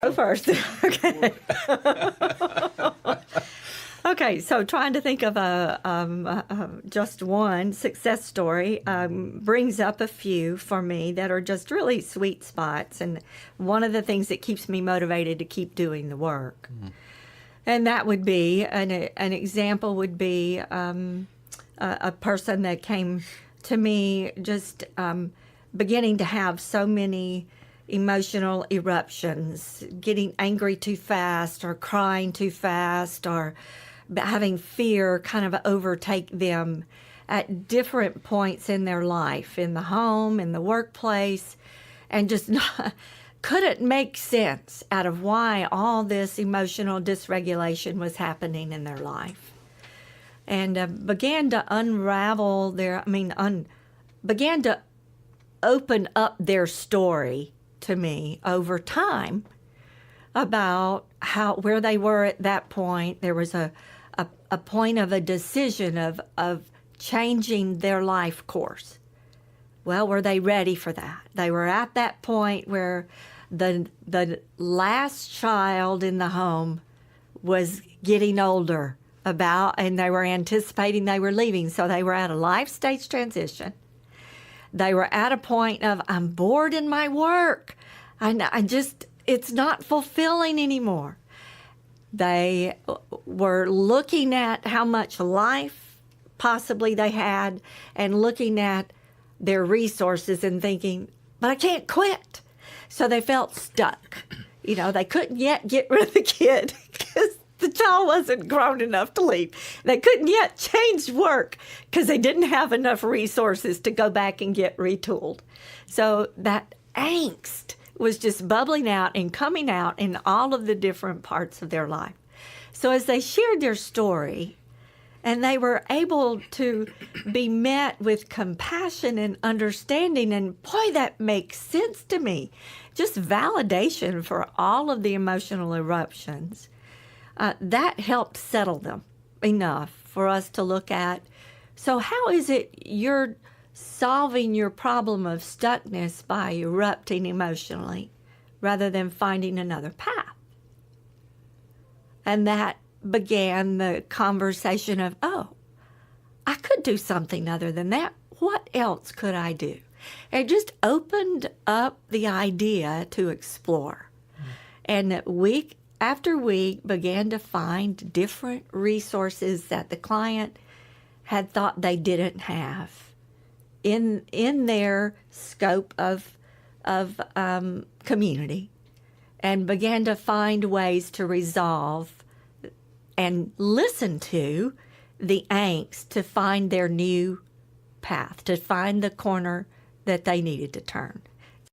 Go first. Okay. Okay, so trying to think of just one success story brings up a few for me that are just really sweet spots, and one of the things that keeps me motivated to keep doing the work. And that would be, an example would be a person that came to me just beginning to have so many emotional eruptions, getting angry too fast or crying too fast or having fear kind of overtake them at different points in their life, in the home, in the workplace, and just couldn't make sense out of why all this emotional dysregulation was happening in their life. And began to unravel began to open up their story to me over time about where they were at that point. There was a point of a decision of changing their life course. Well, were they ready for that? They were at that point where the last child in the home was getting older and they were anticipating they were leaving. So they were at a life stage transition. They were at a point of, I'm bored in my work. It's not fulfilling anymore. They were looking at how much life possibly they had and looking at their resources and thinking, but I can't quit. So they felt stuck. They couldn't yet get rid of the kid because the child wasn't grown enough to leave. They couldn't yet change work because they didn't have enough resources to go back and get retooled. So that angst was just bubbling out and coming out in all of the different parts of their life. So as they shared their story, and they were able to be met with compassion and understanding, and boy, that makes sense to me. Just validation for all of the emotional eruptions. That helped settle them enough for us to look at, so how is it you're solving your problem of stuckness by erupting emotionally rather than finding another path? And that began the conversation of, oh, I could do something other than that. What else could I do? It just opened up the idea to explore. And week after week began to find different resources that the client had thought they didn't have in their scope of community, and began to find ways to resolve and listen to the angst to find their new path, to find the corner that they needed to turn.